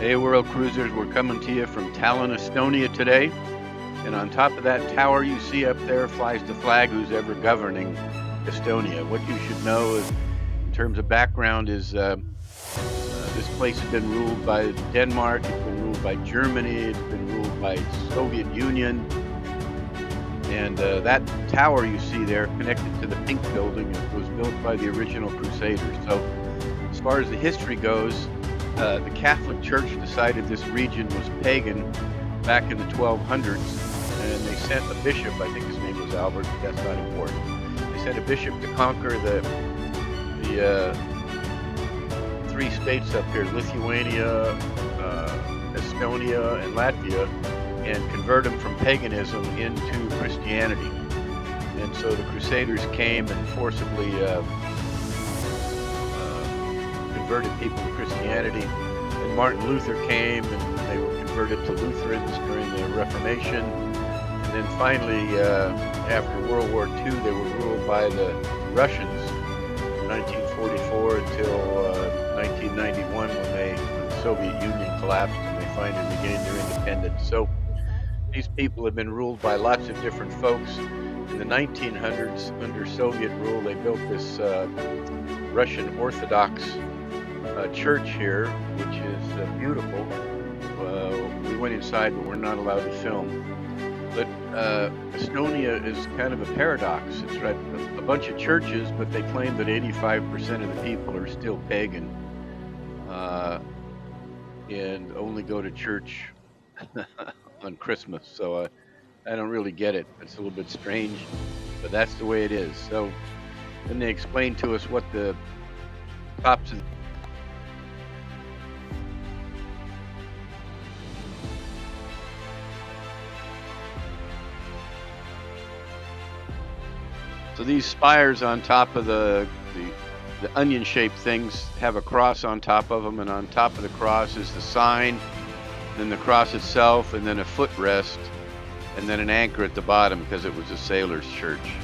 Hey, World Cruisers, we're coming to you from Tallinn, Estonia today. And on top of that tower you see up there flies the flag who's ever governing Estonia. What you should know is, in terms of background, is this place has been ruled by Denmark, it's been ruled by Germany, it's been ruled by Soviet Union. And that tower you see there, connected to the Pink Building, was built by the original Crusaders. So as far as the history goes, the Catholic Church decided this region was pagan back in the 1200s, and they sent a bishop, I think his name was Albert, but that's not important. They sent a bishop to conquer the three states up here, Lithuania, Estonia, and Latvia, and convert them from paganism into Christianity. And so the Crusaders came and forcibly converted people to Christianity. And Martin Luther came and they were converted to Lutherans during the Reformation. And then finally, after World War II, they were ruled by the Russians from 1944 until 1991 when the Soviet Union collapsed and they finally regained their independence. So these people have been ruled by lots of different folks. In the 1900s, under Soviet rule, they built this Russian Orthodox church here, which is beautiful. We went inside, but we're not allowed to film. But Estonia is kind of a paradox. It's got a bunch of churches, but they claim that 85% of the people are still pagan and only go to church on Christmas. So I don't really get it. It's a little bit strange, but that's the way it is. So then they explain to us what the tops of so these spires on top of the onion-shaped things have a cross on top of them, and on top of the cross is the sign, then the cross itself, and then a footrest, and then an anchor at the bottom because it was a sailor's church.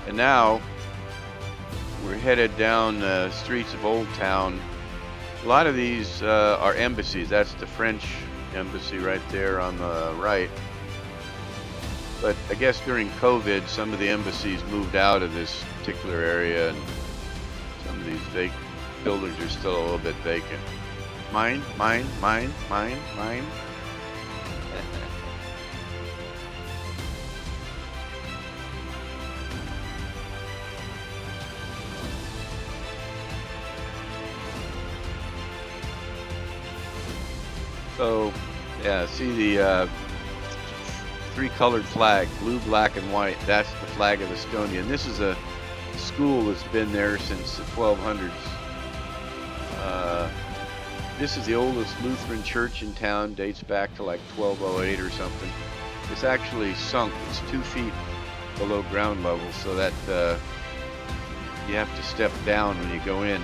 And now we're headed down the streets of Old Town. A lot of these are embassies. That's the French embassy right there on the right. But I guess during COVID, some of the embassies moved out of this particular area, and some of these buildings are still a little bit vacant. Mine. So, yeah, see the three-colored flag, blue, black, and white. That's the flag of Estonia. And this is a school that's been there since the 1200s. This is the oldest Lutheran church in town, dates back to like 1208 or something. It's actually sunk. It's 2 feet below ground level, so that you have to step down when you go in.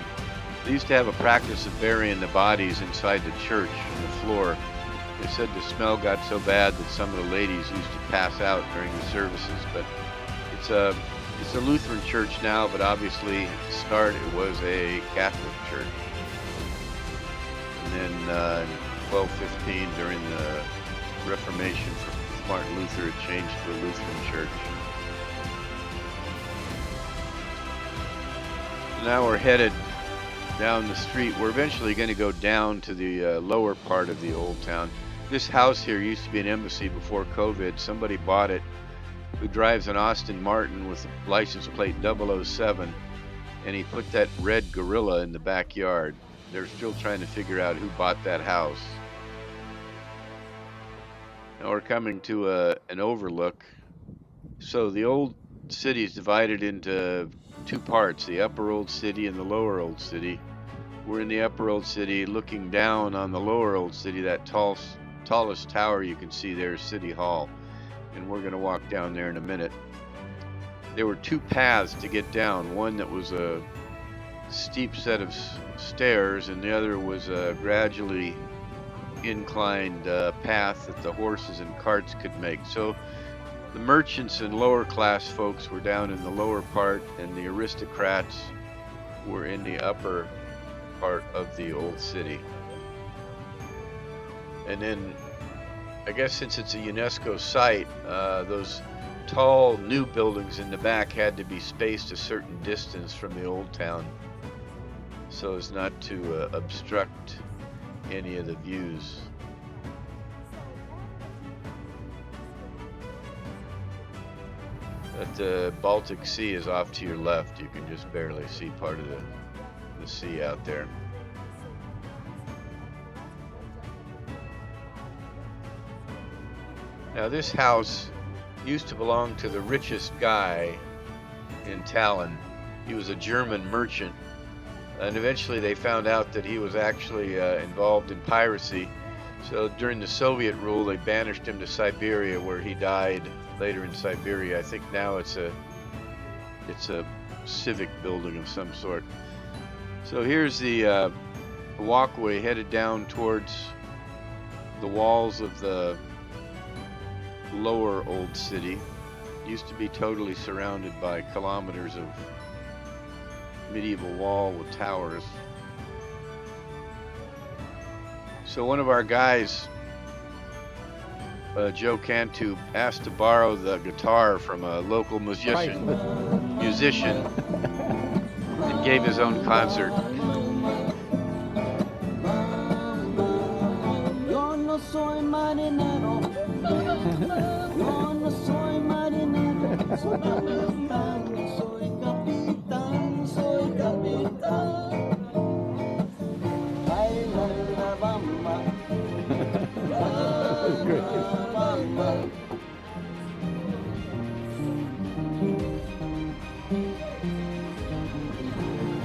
They used to have a practice of burying the bodies inside the church in the floor. They said the smell got so bad that some of the ladies used to pass out during the services. But it's a Lutheran church now, but obviously at the start it was a Catholic church. And then in 1215, during the Reformation, Martin Luther had changed to a Lutheran church. Now we're headed down the street. We're eventually going to go down to the lower part of the old town. This house here used to be an embassy before COVID. Somebody bought it who drives an Austin Martin with license plate 007, and he put that red gorilla in the backyard. They're still trying to figure out who bought that house. Now we're coming to an overlook. So the old city is divided into two parts, the upper old city and the lower old city. We're in the upper old city looking down on the lower old city. That tallest tower you can see there is City Hall, and we're going to walk down there in a minute. There were two paths to get down, one that was a steep set of stairs, and the other was a gradually inclined path that the horses and carts could make. So the merchants and lower class folks were down in the lower part, and the aristocrats were in the upper part of the old city. And then, I guess since it's a UNESCO site, those tall new buildings in the back had to be spaced a certain distance from the old town so as not to obstruct any of the views. But the Baltic Sea is off to your left. You can just barely see part of the sea out there. Now this house used to belong to the richest guy in Tallinn. He was a German merchant, and eventually they found out that he was actually involved in piracy. So during the Soviet rule, they banished him to Siberia, where he died later in Siberia. I think now it's a civic building of some sort. So here's the walkway headed down towards the walls of the lower old city. It used to be totally surrounded by kilometers of medieval wall with towers. So one of our guys, Joe Cantu, asked to borrow the guitar from a local musician and gave his own concert.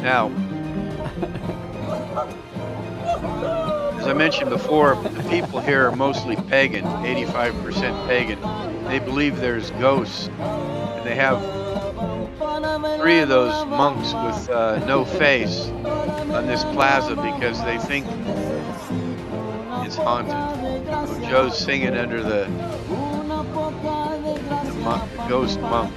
Now, as I mentioned before, the people here are mostly pagan, 85% pagan. They believe there's ghosts, and they have 3 of those monks with no face on this plaza because they think it's haunted. So Joe's singing under the ghost monk.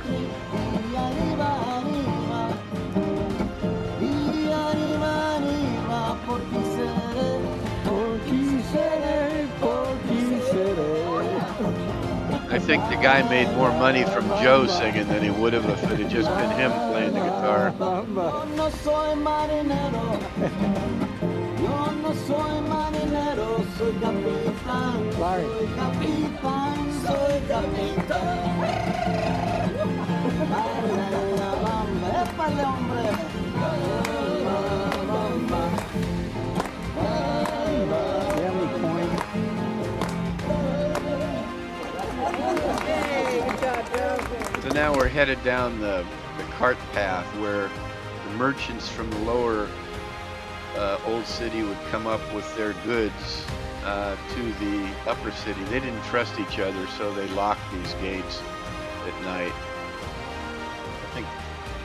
I think the guy made more money from Joe singing than he would have if it had just been him playing the guitar. So now we're headed down the cart path where the merchants from the lower old city would come up with their goods to the upper city. They didn't trust each other, so they locked these gates at night. I think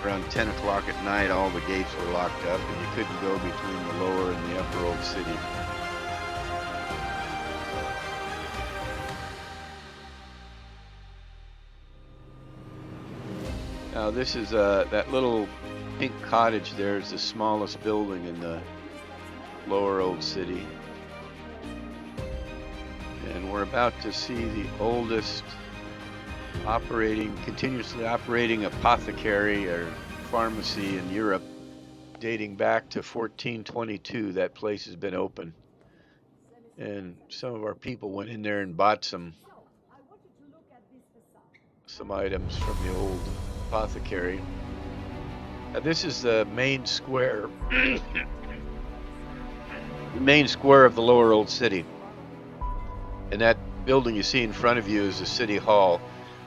around 10 o'clock at night all the gates were locked up and you couldn't go between the lower and the upper old city. Now this is that little pink cottage there is the smallest building in the lower old city. And we're about to see the oldest continuously operating apothecary or pharmacy in Europe, dating back to 1422. That place has been open. And some of our people went in there and bought some items from the old apothecary. Now this is the main square, the main square of the lower old city. And that building you see in front of you is the city hall,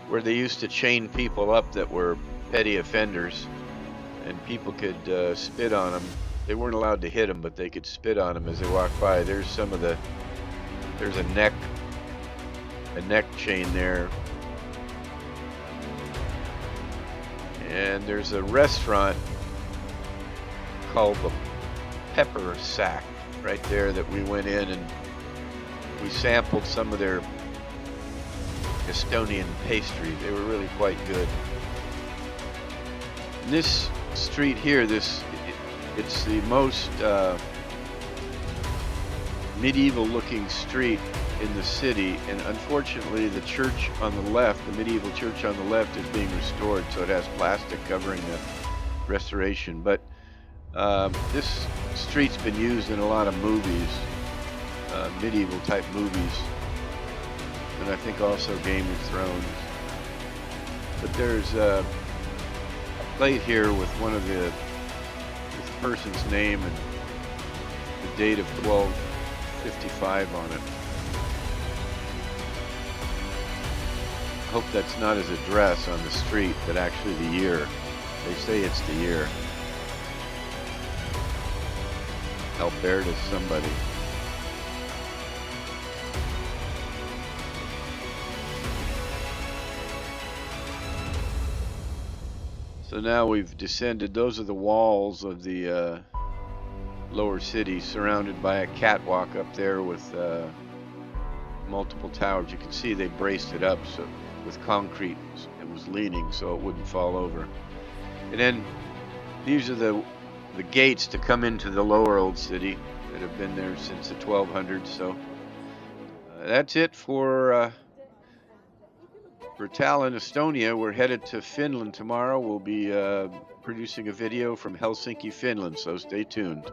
where they used to chain people up that were petty offenders, and people could spit on them. They weren't allowed to hit them, but they could spit on them as they walked by. There's a neck chain there. And there's a restaurant called the Pepper Sack right there that we went in and we sampled some of their Estonian pastry. They were really quite good. And this street here, it's the most medieval looking street in the city, and unfortunately the church on the left, the medieval church on the left, is being restored, so it has plastic covering the restoration. But this street's been used in a lot of movies, medieval type movies, and I think also Game of Thrones. But there's a plate here with with the person's name and the date of 1255 on it. I hope that's not his address on the street, but actually the year. They say it's the year. Alberta somebody. So now we've descended. Those are the walls of the lower city, surrounded by a catwalk up there with multiple towers. You can see they braced it up so with concrete. It was leaning so it wouldn't fall over. And then these are the gates to come into the lower old city that have been there since the 1200s. So that's it for Tallinn, Estonia. We're headed to Finland tomorrow. We'll be producing a video from Helsinki, Finland, so stay tuned.